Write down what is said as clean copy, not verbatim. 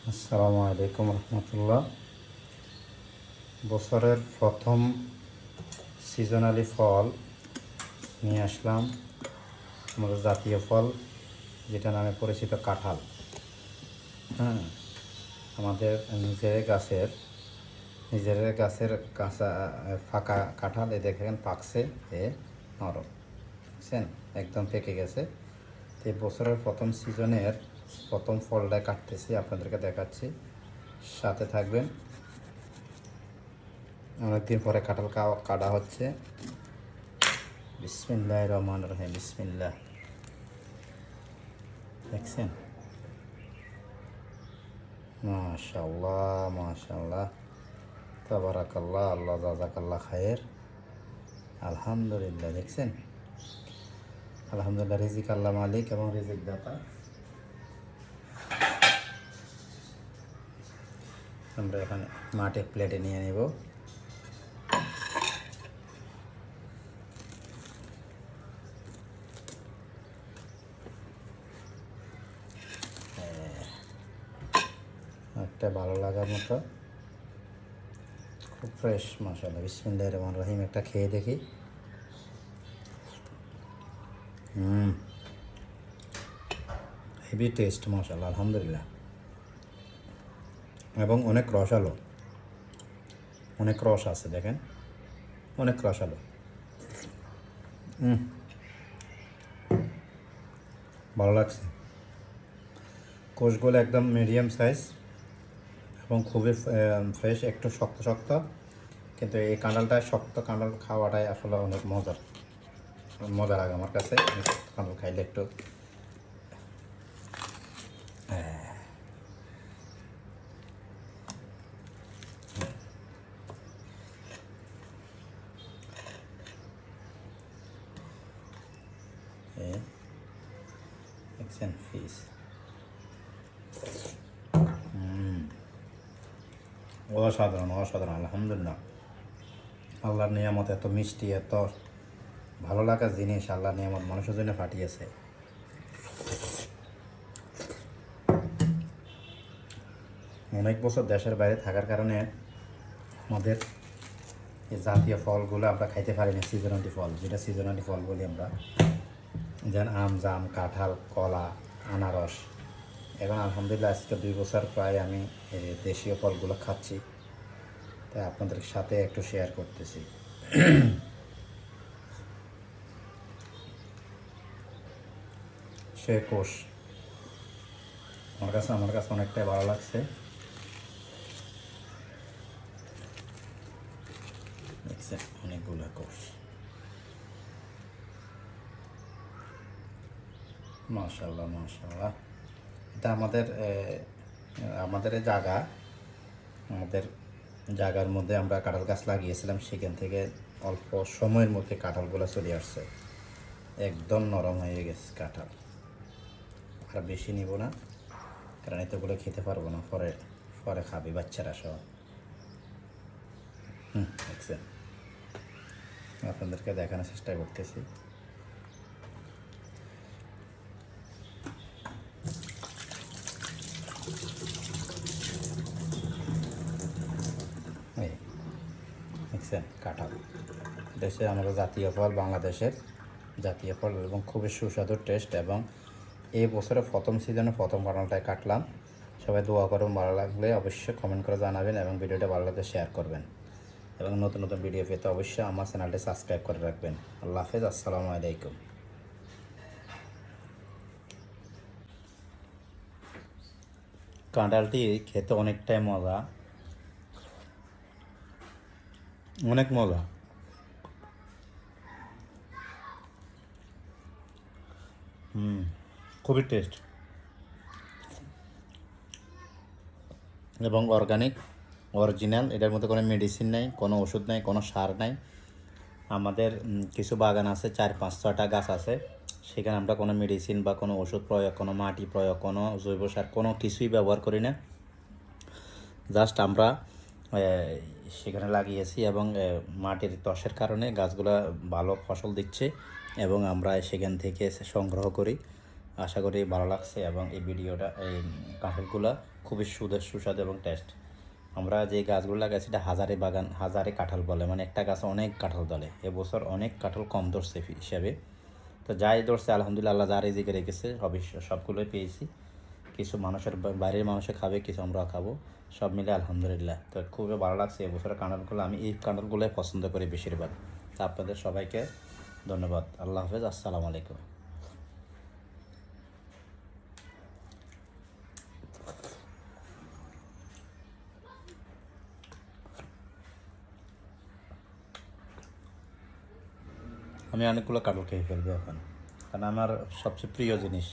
আসসালামু আলাইকুম রহমতুল্লাহ। বছরের প্রথম সিজনালি ফল নিয়ে আসলাম, আমাদের জাতীয় ফল যেটা নামে পরিচিত কাঁঠাল। হ্যাঁ, আমাদের নিজের গাছের কাঁচা ফাঁকা কাঁঠাল এ দেখেন পাকছে, এ নরম, বুঝছেন, একদম পেকে গেছে। তো এই বছরের প্রথম সিজনের প্রথম ফলটাই কাটতেছি, আপনাদেরকে দেখাচ্ছি, সাথে থাকবেন। অনেকদিন পরে কাঁঠাল কাটা হচ্ছে। বিসমিল্লাহির রহমানির রহিম, বিসমিল্লাহ। দেখছেন, মাশাআল্লাহ মাশাআল্লাহ, তাবারাকাল্লাহ, আল্লাহ জাযাকাল্লাহ খায়ের। আলহামদুলিল্লাহ, দেখছেন, আলহামদুলিল্লাহ, রিজিক আল্লাহ মালিক এবং রিজিক দাতা। আমরা এখানে মাটির প্লেটে নিয়ে নেব। একটা ভালো লাগার মতো, খুব ফ্রেশ, মাশাআল্লাহ। বিসমিল্লাহির রহমানির রহিম, একটা খেয়ে দেখি। হেভি টেস্ট, মাশাআল্লাহ, আলহামদুলিল্লাহ, এবং অনেক রসালো, অনেক রস আছে, দেখেন, অনেক রসালো। ভালো লাগছে। কোষগুলো একদম মিডিয়াম সাইজ এবং খুবই ফ্রেশ, একটু শক্ত শক্ত, কিন্তু এই কাঁঠালটা শক্ত কাঁঠাল খাওয়াটাই আসলে অনেক মজা লাগে আমার কাছে। কাঁঠাল খাইলে একটু দেখছেন ফিস, অসাধারণ অসাধারণ, আলহামদুলিল্লাহ। আল্লাহর নিয়ামত এত মিষ্টি, এত ভালো লাগার জিনিস, আল্লাহর নিয়ামত মানুষের জন্য পাঠিয়েছে। অনেক বছর দেশের বাইরে থাকার কারণে আমাদের এই জাতীয় ফলগুলো আমরা খাইতে পারি না। সিজনালি ফল, যেটা সিজনালি ফল বলি আমরা, যেমন আম, জাম, কাঁঠাল, কলা, আনারস। এখন আলহামদুলিল্লাহ আজকে 2 বছর প্রায় আমি এই দেশীয় ফলগুলো খাচ্ছি, তাই আপনাদের সাথে একটু শেয়ার করতেছি। সে কোষ আমার কাছে অনেকটাই ভালো লাগছে। দেখছেন, অনেকগুলো কোষ, মাশাআল্লাহ মাশাআল্লাহ। এটা আমাদের আমাদের জায়গার মধ্যে আমরা কাঁঠাল গাছ লাগিয়েছিলাম, সেখান থেকে অল্প সময়ের মধ্যে কাঁঠালগুলো চলে আসছে, একদম নরম হয়ে গেছে কাঁঠাল। আর বেশি নিব না, কারণ এতগুলো খেতে পারবো না, পরে পরে খাবে বাচ্চারা সব। দেখছেন, আপনাদেরকে দেখানোর চেষ্টা করতেছি। এই দেখছেন কাঁঠাল, দেশে আমাদের জাতীয় ফল, বাংলাদেশের জাতীয় ফল, এবং খুবই সুস্বাদু টেস্ট। এবং এই বছরের প্রথম সিজনে প্রথম কাঁঠালটাই কাটলাম। সবাই দোয়া করুন, ভালো লাগলে অবশ্যই কমেন্ট করে জানাবেন এবং ভিডিওটা ভালো লাগলে শেয়ার করবেন, এবং নতুন নতুন ভিডিও পেতে অবশ্যই আমার চ্যানেলটি সাবস্ক্রাইব করে রাখবেন। আল্লাহ হাফেজ, আসসালামু আলাইকুম। কাঁঠালটি খেতে অনেকটাই মজা, অনেক মজা। খুবই টেস্ট এবং অর্গানিক, অরিজিনাল। এটার মধ্যে কোনো মেডিসিন নাই, কোনো ওষুধ নাই, কোনো সার নাই। আমাদের কিছু বাগান আছে, 4-5-6টা গাছ আছে, সেখানে আমরা কোনো মেডিসিন বা কোনো ওষুধ প্রয়োগ, কোনো মাটি প্রয়োগ, কোনো জৈব সার, কোনো কিছুই ব্যবহার করি না। জাস্ট আমরা সেখানে লাগিয়েছি, এবং মাটির ত্বসের কারণে গাছগুলো ভালো ফসল দিচ্ছে, এবং আমরা সেখান থেকে সংগ্রহ করি আশা করি ভালো লাগছে এবং এই ভিডিওটা এই কাঁঠালগুলো খুবই সুস্বাদু এবং টেস্ট। আমরা যে গাছগুলো লাগাইছি এটা হাজারে বাগান, হাজারে কাঁঠাল বলে, মানে একটা গাছে অনেক কাঁঠাল ধরে। এবছর অনেক কাঁঠাল কম ধরছে হিসাবে। তো যাই ধরছে আলহামদুলিল্লাহ, আল্লাহ যা রিজিকে রেখেছে সবগুলোই পেয়েছি। কিছু মানুষের বাইরের মানুষে খাবে, কিছু আমরা খাবো, সব মিলে আলহামদুলিল্লাহ। তো খুবই ভালো লাগছে এবছরের কাঁঠালগুলো। আমি এই কাঁঠালগুলোই পছন্দ করি বেশিরভাগ। তো আপনাদের সবাইকে ধন্যবাদ। আল্লাহ হাফেজ, আসসালামু আলাইকুম। আমি অনেকগুলো কাঁঠাল খেয়ে ফেলবো এখন, কারণ আমার সবচেয়ে প্রিয় জিনিস।